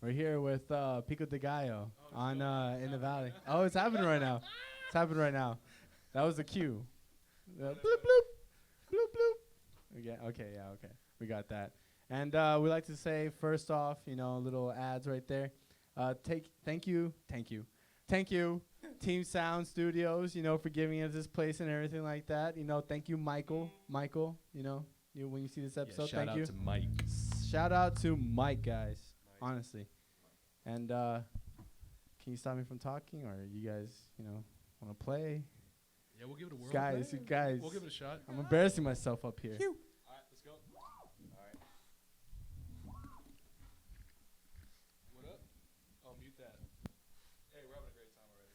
We're here with Pico de Gallo on Inthevalley. Oh, it's happening right now. It's happening right now. That was the cue. Bloop, bloop, bloop, bloop. Okay, we got that. And we'd like to say, first off, little ads right there. Thank you, Team Sound Studios, for giving us this place and everything like that. Thank you, Michael. When you see this episode, thank you. Shout out to Mike. Shout out to Mike, guys. Honestly. And can you stop me from talking, or you guys, want to play? Yeah, we'll give it a whirl. Guys, we'll give it a shot. I'm embarrassing myself up here. All right, let's go. All right. What up? Oh, mute that. Hey, we're having a great time already.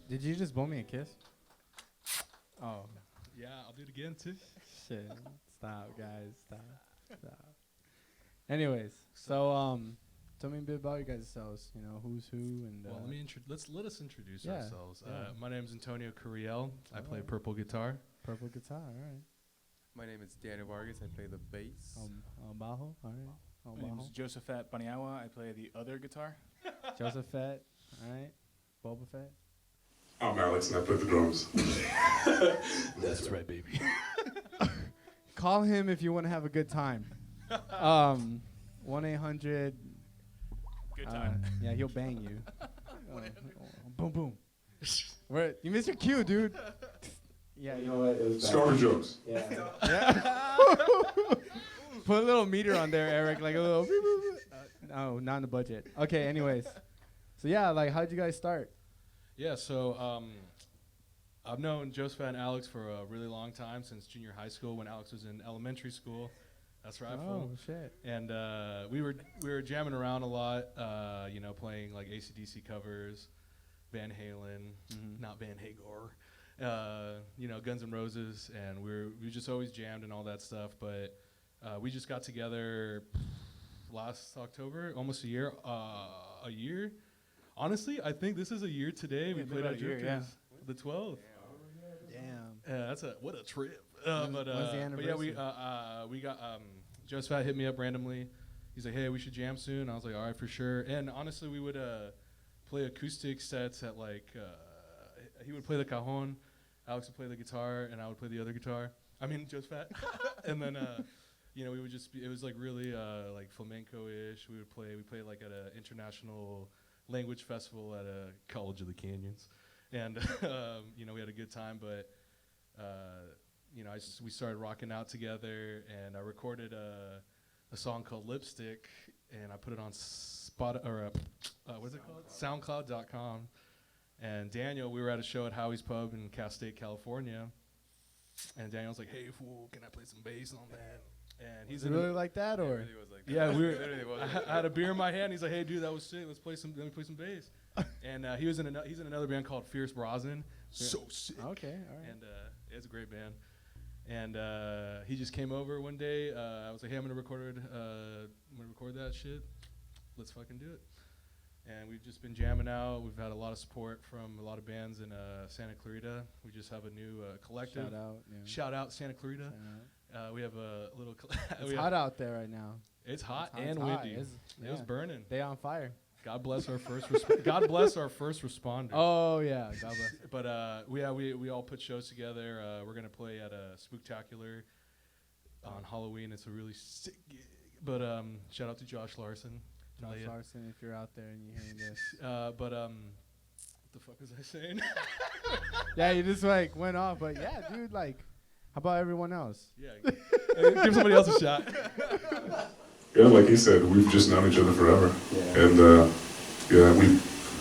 Did you just blow me a kiss? Oh, Yeah, I'll do it again, too. shit. Stop, guys. Stop. Anyways, so tell me a bit about you guys yourselves. Who's who and. Well, let us introduce Yeah, ourselves. yeah. My name is Antonio Curiel. I play Alright. purple guitar. Purple guitar, all right. My name is Daniel Vargas. I play the bass. Bajo, all right. My name is Josephat Baniawa. I play the other guitar. Joseph Fett, all right. Boba Fett. I'm Alex and I play the drums. That's right, baby. Call him if you want to have a good time. 1-800. Good time. Yeah, he'll bang you. Boom, boom. You missed your cue, dude. Yeah, you know what? It was Scarlet jokes. Yeah. Put a little meter on there, Eric, like a little. No, not in the budget. Okay, anyways. So yeah, how'd you guys start? Yeah, so I've known Joseph and Alex for a really long time, since junior high school, when Alex was in elementary school. That's right. Oh, shit. And we were jamming around a lot, playing like AC/DC covers, Van Halen, not Van Hagar, Guns N' Roses, and we just always jammed and all that stuff. But we just got together last October, almost a year. Honestly, I think this is a year today. We played at Drifters, the 12th. Damn. What a trip. When's the anniversary? We got Joseph hit me up randomly. He's like, hey, we should jam soon. I was like, all right, for sure. And honestly, we would play acoustic sets at he would play the cajon, Alex would play the guitar, and I would play the other guitar. Joseph. And then we would just it was really flamenco-ish. We played at an international language festival at a College of the Canyons, and we had a good time. But we started rocking out together, and I recorded a song called Lipstick, and I put it on what's it called? SoundCloud.com. And Daniel, we were at a show at Howie's Pub in Cal State, California, and Daniel's like, "Hey, fool, can I play some bass on that?" And Is he's it in really like that, It or? really was like that. yeah, we were. It literally was like I that. had a beer in my hand. He's like, "Hey, dude, that was sick. Let me play some bass." And he's in another band called Fierce Brosnan. So sick. Okay, all right. And it's a great band. And he just came over one day. I was like, "Hey, I'm gonna record that shit. Let's fucking do it." And we've just been jamming out. We've had a lot of support from a lot of bands in Santa Clarita. We just have a new collective. Shout out. Yeah. Shout out Santa Clarita. Shout out. We have a little. It's hot out there right now. It's hot It's and hot. windy. It's- It was yeah. burning. They on fire. God bless our first. God bless our first responders. Oh yeah, God bless. But we all put shows together. We're gonna play at a Spooktacular on Halloween. It's a really sick gig. But shout out to Josh Larson. Josh Leia. Larson, if you're out there and you're hearing this. What the fuck was I saying? Yeah, you just like went off, but yeah, dude, like, how about everyone else? Yeah, give somebody else a shot. Yeah, like he said, we've just known each other forever. Yeah. And yeah,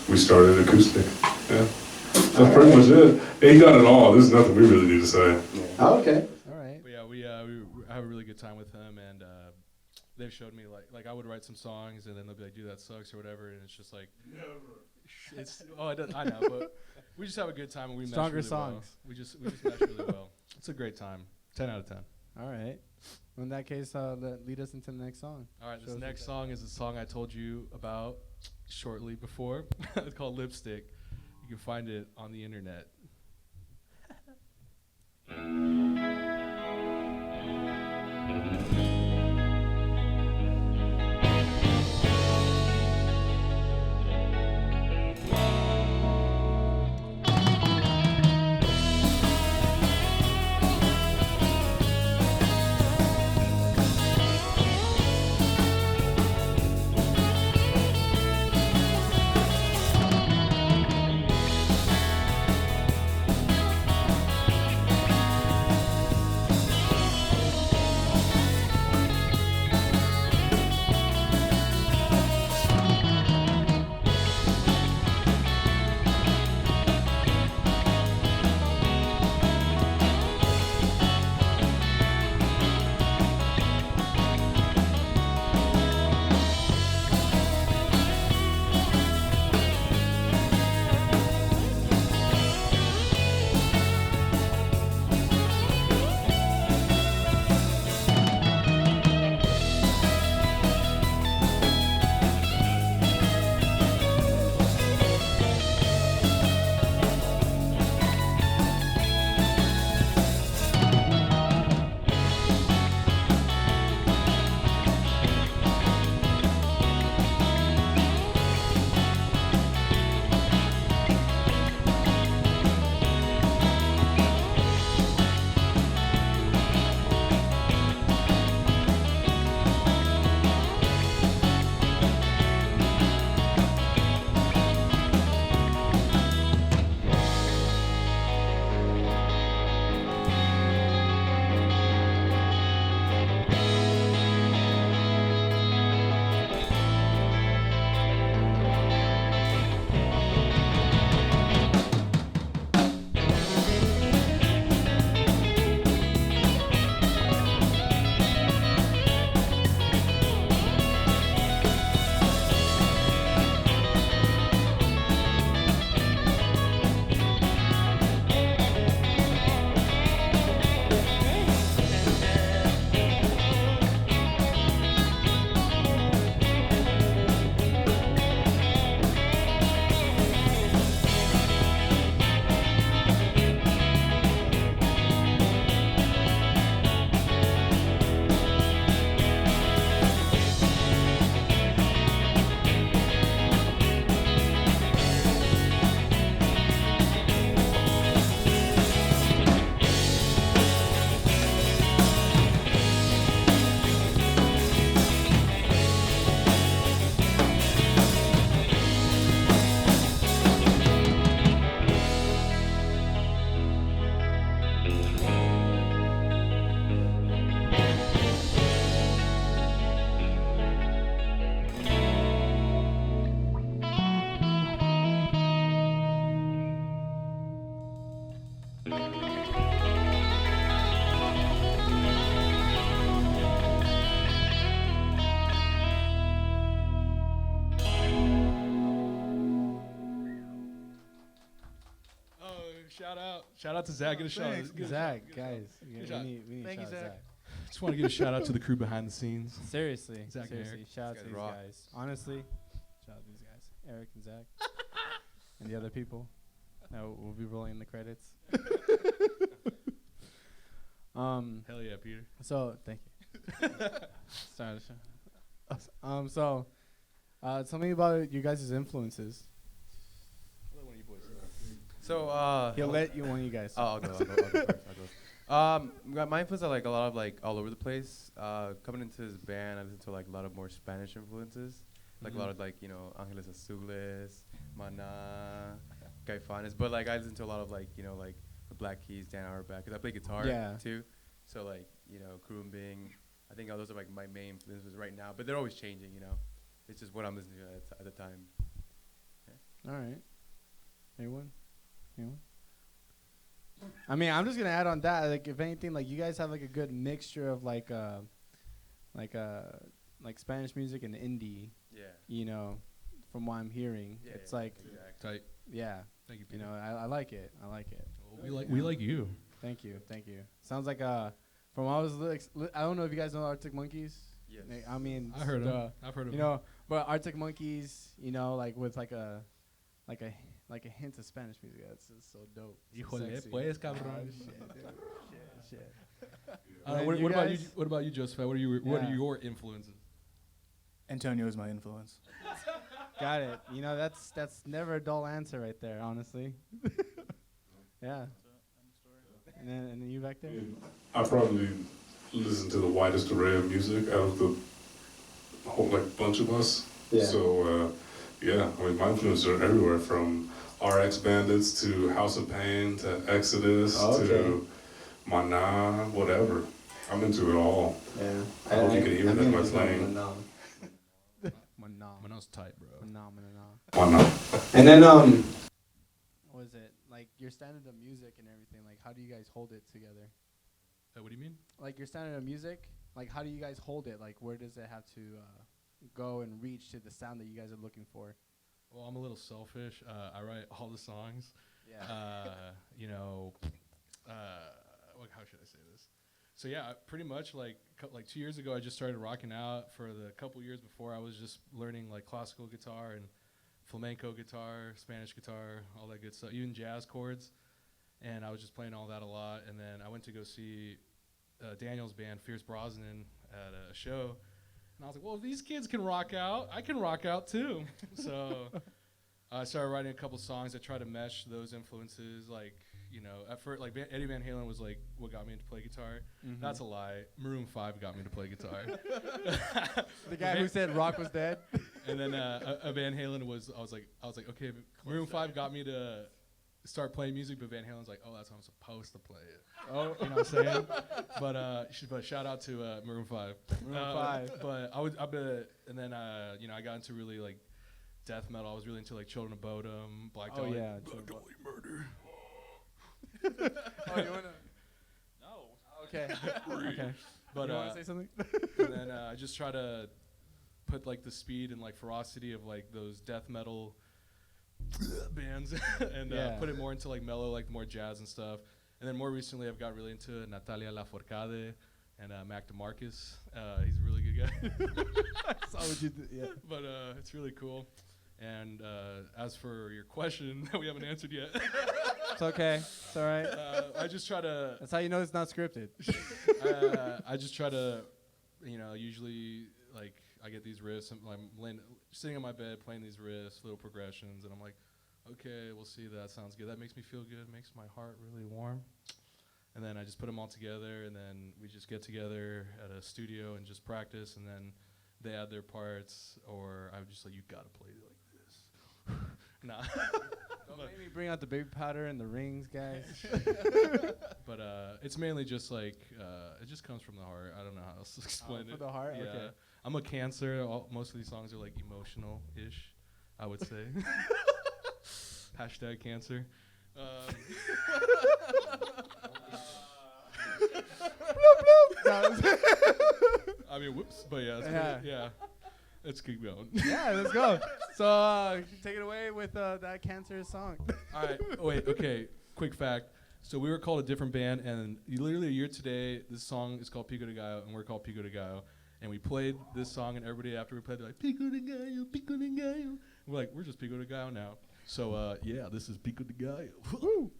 we started acoustic. Yeah. That's pretty much it. He got it all. There's nothing we really need to say. Oh, okay. All right. But yeah, we have a really good time with him, and they've showed me like I would write some songs, and then they'll be like, "Dude, that sucks" or whatever, and it's just like, it's I know, but we just have a good time and we Stronger mesh really songs. well. We just mesh really well. It's a great time. 10 out of 10. All right. Well, in that case, lead us into the next song. All right, Show this us next what song is a song I told you about shortly before. It's called Lipstick. You can find it on the internet. Shout out to Zach. Get a shout. Thanks, Get a Zach, shout. guys. Good We shot. need Thank a you, shout out Zach. Just want to give a shout out to the crew behind the scenes. Seriously, Zach and seriously. Eric. Shout out These to guys these rock. guys. Honestly, shout out to these guys, Eric and Zach, and the other people. That will be rolling the credits. Hell yeah, Peter. So thank you. Sorry. Tell me about you guys' influences. I'll let one of you boys. So He'll let you one of you guys. I'll go first. My influences are like a lot of like all over the place. Coming into this band, I listen to like a lot of more Spanish influences, like a lot of like Ángeles Azules, Maná, Caifanes. But like I listen to a lot of like like the Black Keys, Dan Auerbach, because I play guitar too. So like Krumbing, I think those are like my main influences right now. But they're always changing. It's just what I'm listening to at the time. All right. Anyone? I mean, I'm just gonna add on that. Like, if anything, like you guys have like a good mixture of like Spanish music and indie. Yeah. From what I'm hearing, Yeah, it's yeah, like, exactly. Tight. yeah. Thank you, Peter. I like it. I like it. Well, we like you. Thank you. Sounds like from what I was I don't know if you guys know Arctic Monkeys. Yes. I mean, I heard him. I've heard of him. but Arctic Monkeys, like with like a hint of Spanish music. That's just so dope. Híjole, Sexy. pues, cabrón. Shit, dude. Shit. What You about you? guys- What about you, Joseph? What are Yeah. your influences? Antonio is my influence. Got it. That's never a dull answer right there, honestly. Yeah. And then you back there? I probably listen to the widest array of music out of the whole bunch of us. Yeah. So I mean my influences are everywhere from RX Bandits to House of Pain to Exodus to Maná, whatever. I'm into it all. Yeah. I hope you can hear that by playing. Maná's tight, bro. Maná. And then what is it? Like your standard of music and everything, like how do you guys hold it together? What do you mean? Like your standard of music, like how do you guys hold it? Like where does it have to go and reach to the sound that you guys are looking for? Well, I'm a little selfish. I write all the songs. Yeah. How should I say this? So yeah, pretty much like 2 years ago, I just started rocking out. For the couple years before, I was just learning like classical guitar and flamenco guitar, Spanish guitar, all that good stuff, even jazz chords. And I was just playing all that a lot. And then I went to go see Daniel's band, Fierce Brosnan, at a show. And I was like, well, if these kids can rock out, I can rock out too. So I started writing a couple songs that try to mesh those influences. Like, at first, like Eddie Van Halen was like what got me into play guitar. Mm-hmm. That's a lie. Maroon 5 got me to play guitar. The guy who said rock was dead. And then a Van Halen was, I was like, okay, Maroon 5 got me to start playing music, but Van Halen's like, oh, that's how I'm supposed to play it. Oh, You know what I'm saying? But shout out to Maroon 5. Maroon 5. But and then I got into really like death metal. I was really into like Children of Bodom, Black Oh, Dahlia, yeah, Black Dahlia Murder. Oh, you wanna? No. Okay. Okay. But you wanna say something? and then I just try to put like the speed and like ferocity of like those death metal bands and put it more into like mellow, like more jazz and stuff. And then more recently, I've got really into Natalia Lafourcade and Mac DeMarcus. He's a really good guy. I saw what you did. Yeah. But it's really cool. And as for your question that we haven't answered yet, It's okay. It's all right. I just try to. That's how you know it's not scripted. I just try to, usually like I get these riffs. I'm sitting on my bed playing these riffs, little progressions, and I'm like, okay, we'll see. That sounds good. That makes me feel good. Makes my heart really warm. And then I just put them all together, and then we just get together at a studio and just practice, and then they add their parts, or I'm just like, you gotta play like this. Nah. Don't make me bring out the baby powder and the rings, guys. But it's mainly just like it just comes from the heart. I don't know how else to explain it. For the heart? Yeah. Okay. I'm a Cancer. Most of these songs are like emotional-ish, I would say. Hashtag Cancer. I mean, whoops. But yeah, yeah. Let's keep going. Yeah, let's go. So take it away with that cancerous song. All right. Wait. Okay. quick fact. So we were called a different band, and literally a year today, this song is called Pico de Gallo, and we're called Pico de Gallo. And we played this song, and everybody after we played, they're like, Pico de Gallo, Pico de Gallo. And we're like, we're just Pico de Gallo now. So, yeah, this is Pico de Gallo. Woo!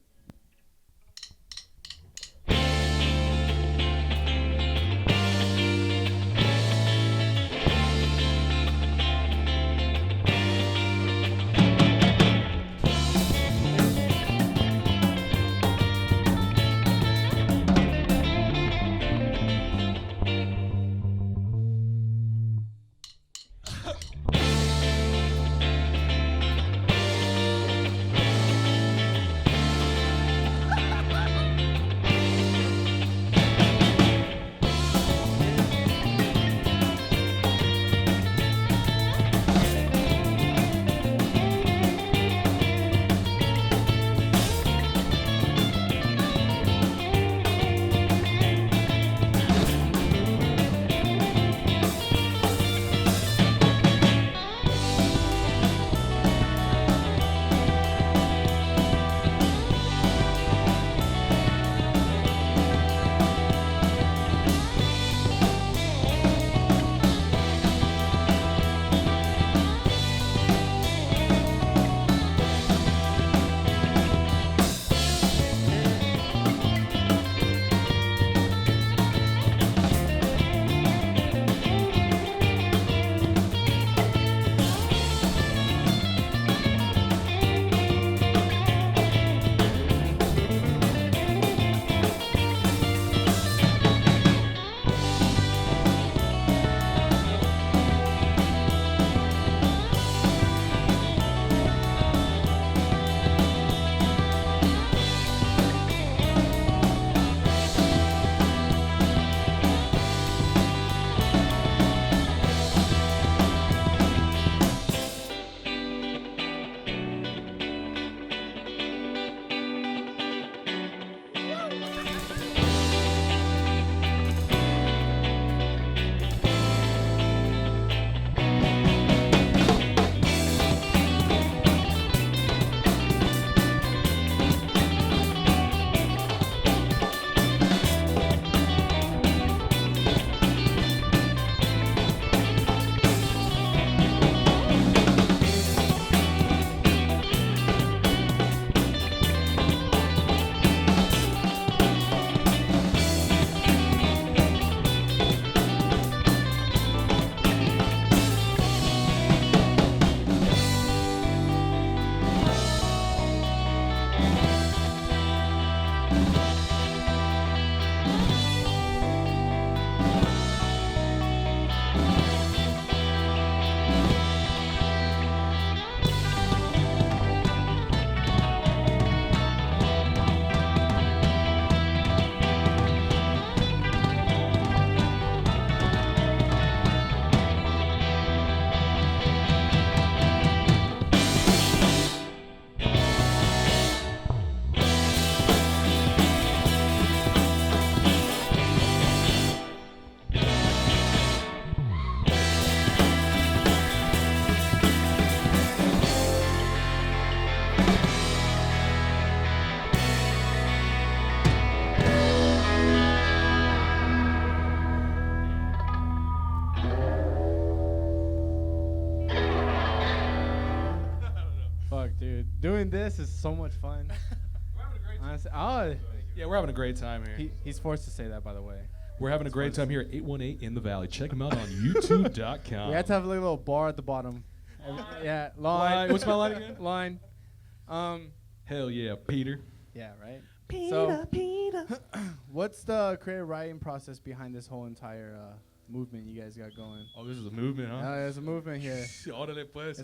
Doing this is so much fun. We're having a great time. Honestly, Yeah, we're having a great time here. he's forced to say that, by the way. We're having a great time here at 818 in the Valley. Check them out on YouTube.com. We had to have a little bar at the bottom. Yeah, line. What's my line again? Line. Hell yeah, Peter. Yeah, right. Peter. What's the creative writing process behind this whole entire movement you guys got going? Oh, this is a movement, huh? There's a movement here. Órale, pues.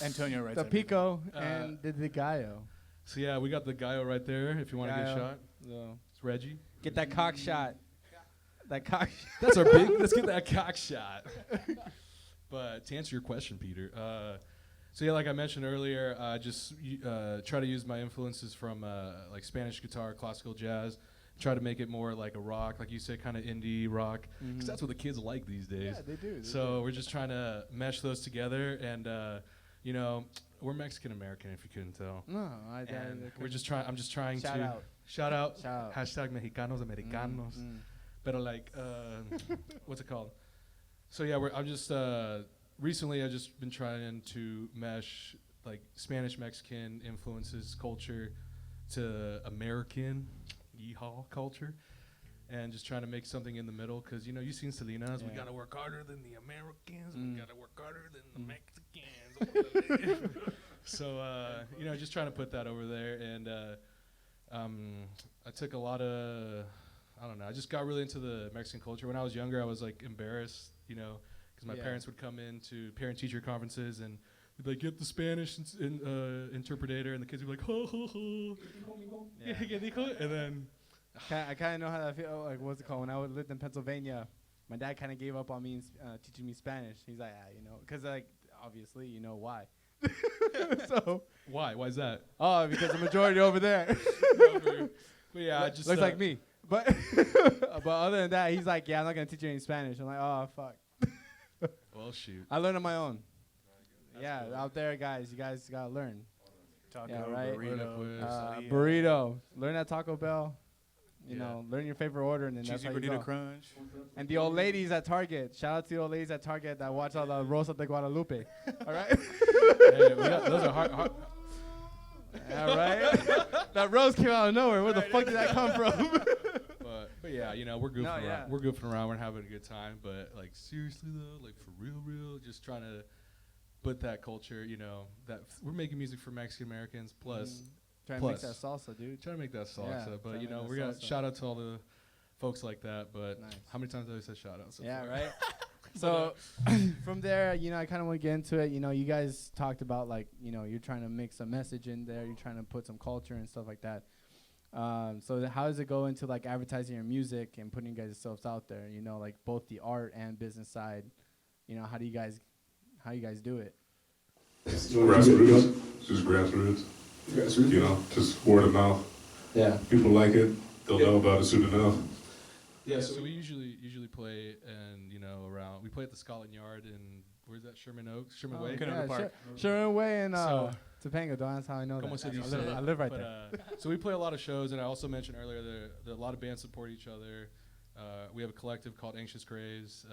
Antonio writes The everything. Pico and the Gallo. So yeah, we got the Gallo right there. If you want to get a shot, it's Reggie. Get that cock shot. That cock. That's our big. Let's get that cock shot. But to answer your question, Peter, so yeah, like I mentioned earlier, just try to use my influences from like Spanish guitar, classical jazz. Try to make it more like a rock, like you said, kind of indie rock, because that's what the kids like these days. Yeah, they do. So we're just trying to mesh those together, and you know, we're Mexican American, if you couldn't tell. No, And we're just trying. I'm just trying Shout to out. shout out. Shout out. Hashtag Mexicanos Americanos. But like, what's it called? So yeah, I'm just recently I've just been trying to mesh like Spanish Mexican influences culture to American yeehaw culture, and just trying to make something in the middle. Cause you've seen Selena's. Yeah. We gotta work harder than the Americans. We gotta work harder than the Mexicans. So just trying to put that over there, and I took a lot of. I don't know. I just got really into the Mexican culture. When I was younger, I was like embarrassed, because my parents would come into parent-teacher conferences and they'd be like, get the Spanish interpreter, and the kids would be like, ho, ho, ho. Yeah. And then I kind of know how that feels. Like, what's it called? When I lived in Pennsylvania, my dad kind of gave up on me teaching me Spanish. He's like, because like obviously, why. So why? Why is that? Oh, because the majority over there. But yeah, I just looks like me. But but other than that, he's like, I'm not gonna teach you any Spanish. I'm like, oh fuck. Well, shoot. I learned on my own. That's cool. Out there, guys, you guys gotta learn. Taco, right? burrito, quesadilla. Burrito. Learn at Taco Bell. Yeah. Learn your favorite order, and then that's Cheesy how you gordita go. crunch. And the old ladies at Target. Shout out to the old ladies at Target that watch all the Rosa de Guadalupe. All right. Hey, those are hard. All right. That rose came out of nowhere. Where the fuck did that come from? But yeah, we're goofing around. yeah. We're goofing around. We're having a good time. But like seriously though, like for real, just trying to put that culture. That we're making music for Mexican Americans. Plus, Trying to make that salsa, dude. trying to make that salsa. Yeah, But trying to make we're that gonna salsa. shout out to all the folks like that. But Nice. how many times have I said shout out? So Yeah, far? right. So from there, I kind of want to get into it. You guys talked about like, you're trying to mix a message in there. You're trying to put some culture and stuff like that. So how does it go into like advertising your music and putting you guys yourselves out there? Like both the art and business side. How do you guys do it? Grassroots. Just grassroots. Just word of mouth. Yeah. People like it. They'll know about it soon enough. Yeah, so we usually play and around. We play at the Scotland Yard and where's that? Sherman Oaks, Sherman Way. Canoga Park. Sherman Way and So- Topanga. That's how I know Como that. se dice. I live right But, there. so we play a lot of shows, and I also mentioned earlier that a lot of bands support each other. We have a collective called Anxious Craze,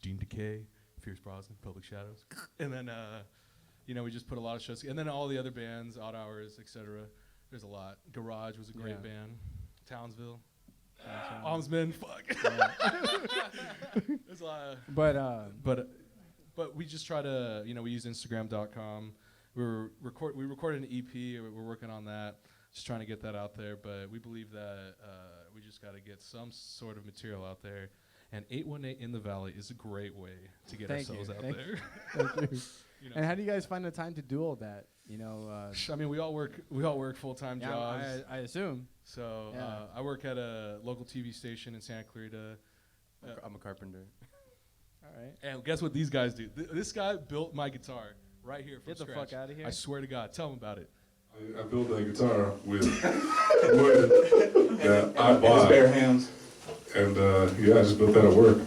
Dean Decay, Fierce Brosnan, Public Shadows, and then we just put a lot of shows, and then all the other bands, Odd Hours, etc. There's a lot. Garage was a great band. Townsville. Almsman, fuck. There's a lot of, but we just try to, we use Instagram.com. We recorded an EP. We're working on that, just trying to get that out there. But we believe that we just got to get some sort of material out there. And 818 in the Valley is a great way to get ourselves out there. Thank you. And how do you guys find the time to do all that? I mean, we all work full-time jobs. I assume. So Yeah. I work at a local TV station in Santa Clarita. I'm a carpenter. All right. And guess what these guys do? This guy built my guitar right here from Get the scratch. fuck out of here. I swear to God. Tell him about it. I built that guitar with wood that I His bought. bare hands. And I just built that at work.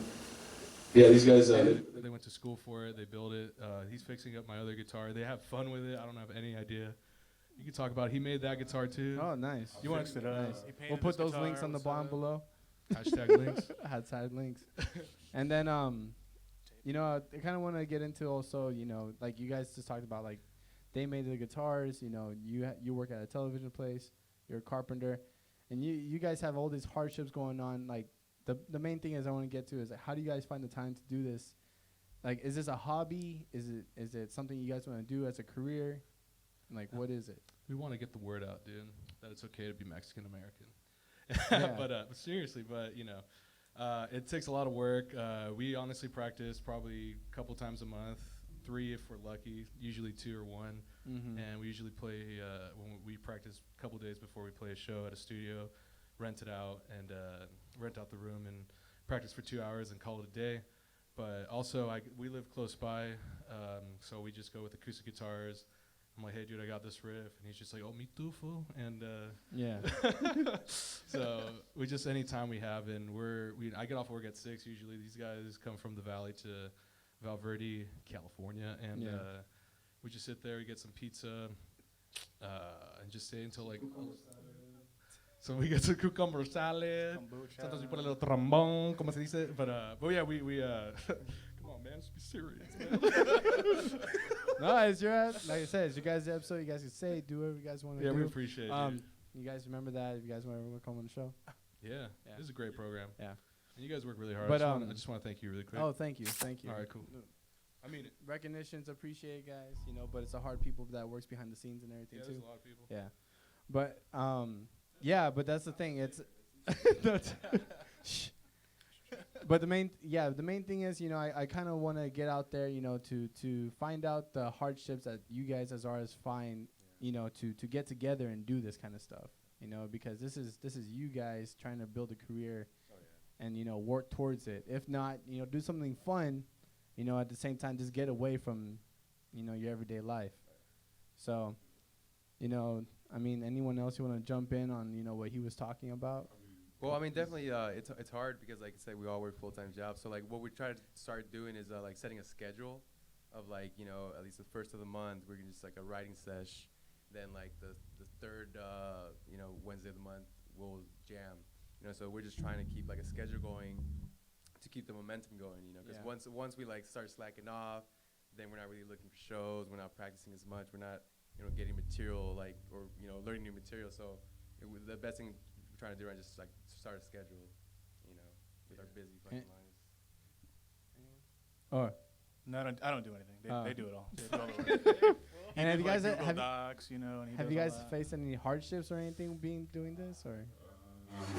Yeah, these guys. They went to school for it. They built it. He's fixing up my other guitar. They have fun with it. I don't have any idea. You can talk about it. He made that guitar too. Oh, nice. You want Fixed it up. Nice. He painted We'll put his those guitar, links on the what's bottom up? below. Hashtag links. Had side links. And then I kind of want to get into also, like you guys just talked about, like they made the guitars. You work at a television place. You're a carpenter, and you guys have all these hardships going on. Like the main thing is I want to get to is like, how do you guys find the time to do this? Like, is this a hobby? Is it something you guys want to do as a career? Like, what is it? We want to get the word out, dude, that it's okay to be Mexican American. Yeah. But seriously, it takes a lot of work. We honestly practice probably a couple times a month, 3 if we're lucky, usually 2 or 1. Mm-hmm. And we usually play when we practice a couple days before we play a show at a studio, rent it out and rent out the room and practice for 2 hours and call it a day. But also, we live close by, so we just go with acoustic guitars. I'm like, hey, dude, I got this riff. And he's just like, oh, me too, fool. And Yeah. so we just, anytime we have, and I get off work at 6 usually. These guys come from the valley to Valverde, California. And, we just sit there, we get some pizza, and just stay until like. So we get some cucumber salad. Sometimes we put a little trombone, como se dice. But yeah, we come on, man, just be serious, man. No, it's your like I said, it's your guys' episode. You guys can say, do whatever you guys want to do. Yeah, we appreciate it. You guys remember that if you guys want to come on the show. Yeah, this is a great program. Yeah. And you guys work really hard. But, I just want to thank you really quick. Oh, thank you. All right, cool. I mean it. Recognition's appreciated, guys. You know, but it's a hard people that works behind the scenes and everything Yeah, too. there's a lot of people. Yeah, but yeah, but that's the thing. It's shh. But the main thing is, you know, I kind of want to get out there, you know, to find out the hardships that you guys as artists find, you know, to get together and do this kind of stuff, you know, because this is you guys trying to build a career, and you know, work towards it. If not, you know, do something fun, you know, at the same time, just get away from, you know, your everyday life. So, you know, I mean, anyone else you want to jump in on, you know, what he was talking about? Well, I mean, definitely, it's hard because, like I said, we all work full-time jobs. So, like, what we try to start doing is, like, setting a schedule of, like, you know, at least the first of the month, we're just, like, a writing sesh. Then, like, the third, you know, Wednesday of the month, we'll jam. You know, so we're just trying to keep, like, a schedule going to keep the momentum going, you know. Because once we, like, start slacking off, then we're not really looking for shows. We're not practicing as much. We're not, you know, getting material, like, or, you know, learning new material. So the best thing we're trying to do is just, like, start a schedule, you know, with our busy fucking lives. Or No, I don't do anything. They do it all. They do all the work. and have you guys Google Docs, you know, and he have does you all guys that. faced any hardships or anything doing this, or?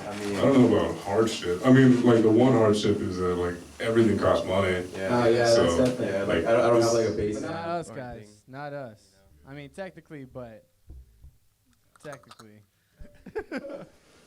I I mean, don't know about hardship. I mean, like the one hardship is that like everything costs money. Oh yeah, So, that's definitely. yeah, Like like, I don't have this- like a But base. not us, or guys. anything, Not us. you know. I mean, technically, but technically.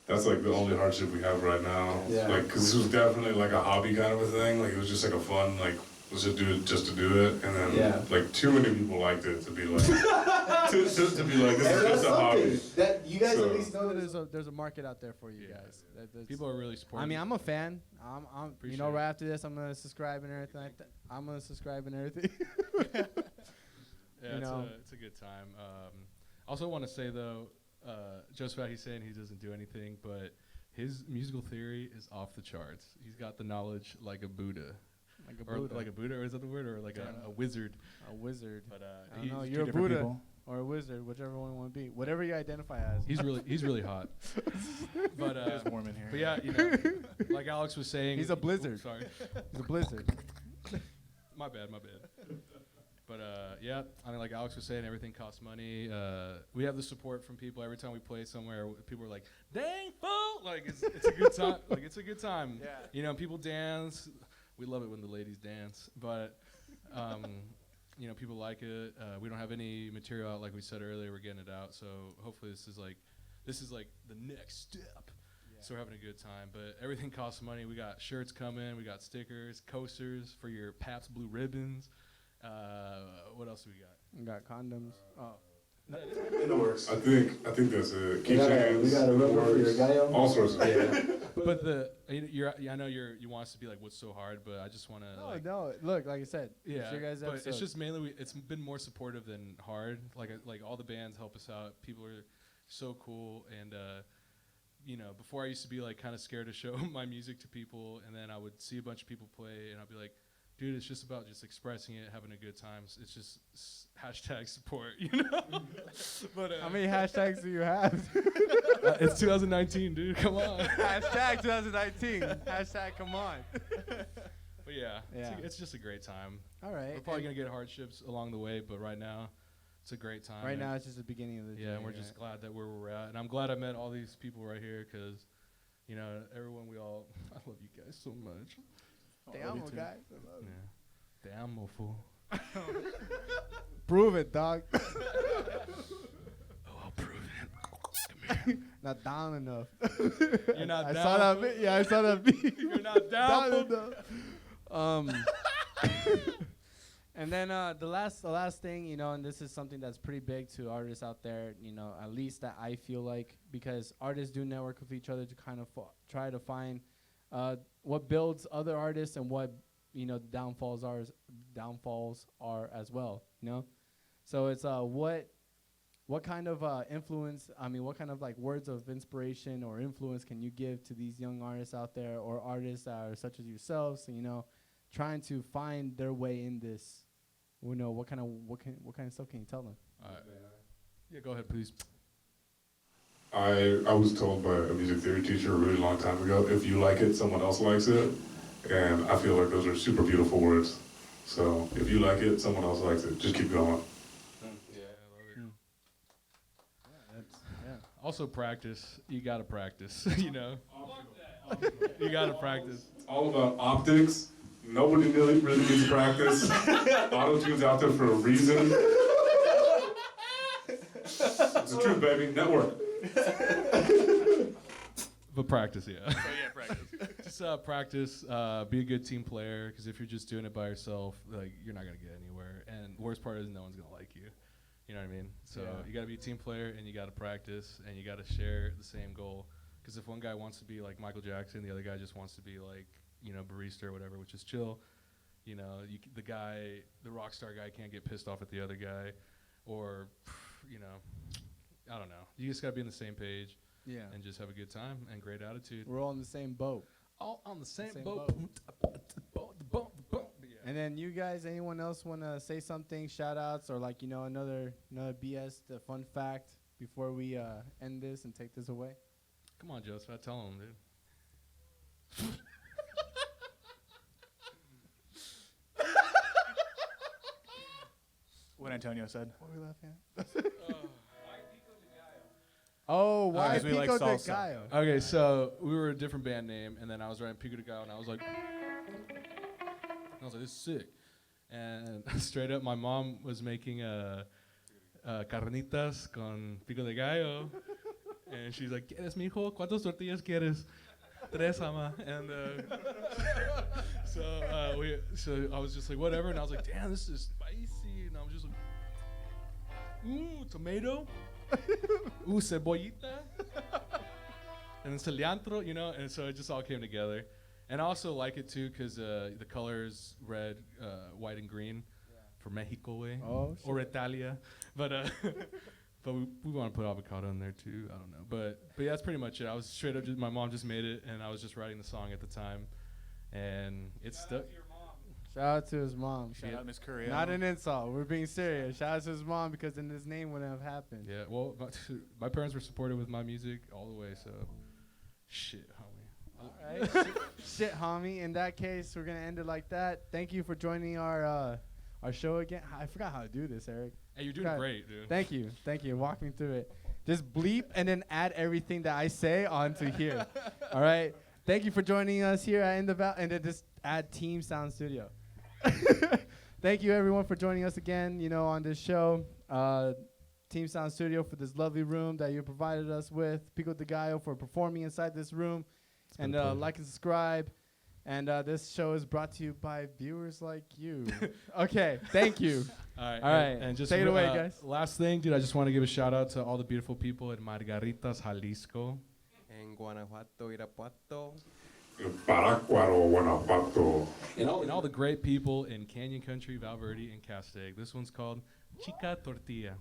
That's like the only hardship we have right now. Yeah. Like, cause this was definitely like a hobby kind of a thing. Like it was just like a fun, like let's just do it just to do it. And then Yeah. like too many people liked it to be like, to be like, this And is that's just a hobby. something that you guys So- at least know that There's a market out there for you Yeah. guys. That's- People are really supportive. I mean, I'm a fan. I'm you Appreciate know, it. right after this, I'm gonna subscribe and everything like that. I'm gonna subscribe and everything. Yeah, you know. it's a good time. Also want to say though, Joseph, he's saying he doesn't do anything, but his musical theory is off the charts. He's got the knowledge like a Buddha. Like a Or Buddha. like a Buddha, or is that the word? Or like a wizard. A wizard. But I don't he's, know. Two You're a different Buddha people. or a wizard, whichever one you want to be. Whatever you identify as. he's really hot. But It's warm in here. but yeah, you know, like Alex was saying, He's a blizzard. Sorry, He's a blizzard. my bad. But yeah, I mean, like Alex was saying, everything costs money. We have the support from people every time we play somewhere. People are like, "Dang fool!" Like it's a good time. Like it's a good time. Yeah. You know, people dance. We love it when the ladies dance. But you know, people like it. We don't have any material out, like we said earlier. We're getting it out, so hopefully this is like the next step. So we're having a good time. But everything costs money. We got shirts coming. We got stickers, coasters for your Pabst Blue Ribbons. What else do we got? We got condoms. Oh. in the works. I think that's it. We got a rubber for your Gallo. All sorts of But I know you want us to be like, what's so hard? But I just want to No. Look, like I said. yeah. It's your guys' But episode. it's just mainly it's been more supportive than hard. Like all the bands help us out. People are so cool, and you know, before I used to be like kind of scared to show my music to people, and then I would see a bunch of people play, and I'd be like, dude, it's just about just expressing it, having a good time. It's just hashtag support, you know. But How many hashtags do you have? it's 2019, dude. Come on. Hashtag 2019. Hashtag come on. But yeah, Yeah. it's just a great time. All right. We're probably gonna get hardships along the way, but right now, it's a great time. Right and- now, it's just the beginning of the yeah, journey. and we're just glad that where we're at, and I'm glad I met all these people right here, because, you know, everyone, I love you guys so much. Oh, Damn, love you too. guys. Yeah. Damn, mo fool. Prove it, dog. Oh, I'll prove it. Not down enough. You're not I down. saw that. fool? Yeah, I saw that. You're not down. fool? enough. And then the last thing, you know, and this is something that's pretty big to artists out there, you know, at least that I feel like, because artists do network with each other to kind of try to find what builds other artists and what, you know, downfalls are as well, you know. So it's what kind of influence? I mean, what kind of like words of inspiration or influence can you give to these young artists out there, or artists that are such as yourselves? You know, trying to find their way in this. You know, what kind of stuff can you tell them? Yeah, go ahead, please. I was told by a music theory teacher a really long time ago, if you like it, someone else likes it. And I feel like those are super beautiful words. So if you like it, someone else likes it. Just keep going. Yeah, I love it. Yeah. Also practice. You gotta practice. You know. You gotta practice. It's all about optics. Nobody really needs practice. Auto-tune's out there for a reason. It's the truth, baby. Network. But practice, yeah. Oh, yeah, practice. Just practice. Be a good team player. Because if you're just doing it by yourself, like you're not gonna get anywhere. And the worst part is no one's gonna like you. You know what I mean? So you gotta be a team player, and you gotta practice, and you gotta share the same goal. Because if one guy wants to be like Michael Jackson, the other guy just wants to be like, you know, barista or whatever, which is chill. You know, the rock star guy can't get pissed off at the other guy, or, you know, I don't know. You just gotta be on the same page. Yeah. And just have a good time and great attitude. We're all in the same boat. All on the same boat. boat. Yeah. And then you guys, anyone else want to say something, shout outs, or like, you know, another BS, the fun fact before we end this and take this away? Come on, Joseph, tell him, dude. What Antonio said. What are we laughing at? Oh, why 'cause we like Pico de salsa. Gallo? Okay, so we were a different band name, and then I was writing Pico de Gallo, and I was like, this is sick. And straight up, my mom was making carnitas con Pico de Gallo, and she's like, ¿Quieres, mijo? ¿Cuántas tortillas quieres? Tres, ama. And so I was just like, whatever, and I was like, damn, this is spicy, and I was just like, ooh, tomato. Ooh, cebollita. And then cilantro, you know, and so it just all came together. And I also like it too because the colors red, white, and green for Mexico way or Italia. But we want to put avocado in there too. I don't know. But yeah, that's pretty much it. I was straight up, my mom just made it, and I was just writing the song at the time. And it's stuck. Shout out to his mom. Shout out Miss Curry. Not an insult. We're being serious. Shout out to his mom, because then his name wouldn't have happened. Yeah, well, my parents were supportive with my music all the way, so shit, homie. All right. Shit, homie. In that case, we're going to end it like that. Thank you for joining our show again. I forgot how to do this, Eric. Hey, you're doing great, dude. Thank you. Thank you. Walk me through it. Just bleep and then add everything that I say onto here. All right. Thank you for joining us here at Inthevalley, and then just add Team Sound Studio. Thank you, everyone, for joining us again, you know, on this show. Team Sound Studio for this lovely room that you provided us with. Pico de Gallo for performing inside this room. And like and subscribe. And this show is brought to you by viewers like you. Okay, thank you. All right. All right, And just take it away, guys. Last thing, dude, I just want to give a shout out to all the beautiful people in Margaritas, Jalisco. En Guanajuato, Irapuato. Paraguaro, Guanajuato. And all the great people in Canyon Country, Valverde, and Castaic. This one's called Chica Tortilla.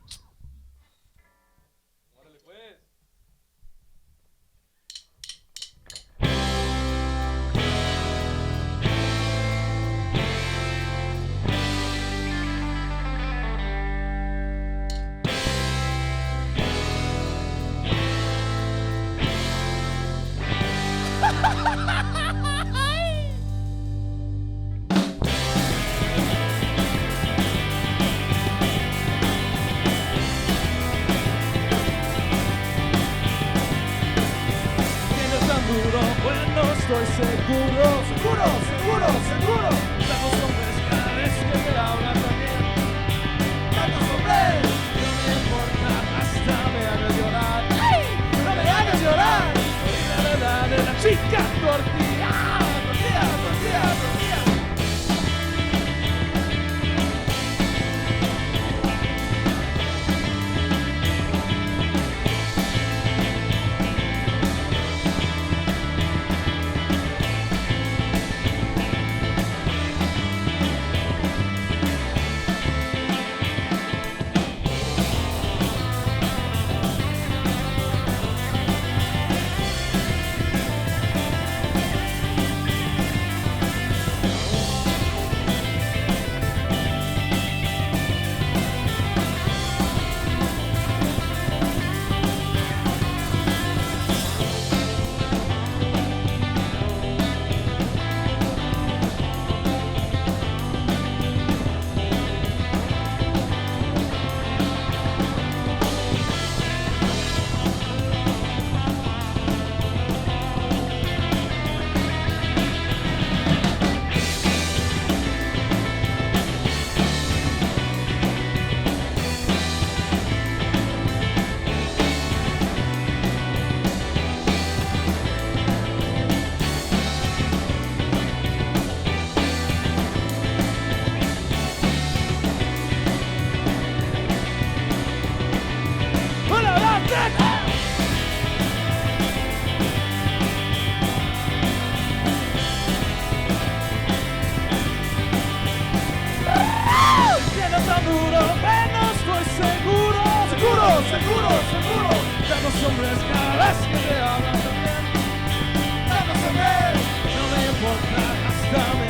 seguro, seguro, de los hombres cada vez que te hablan también. Vamos a ver, no me importa hasta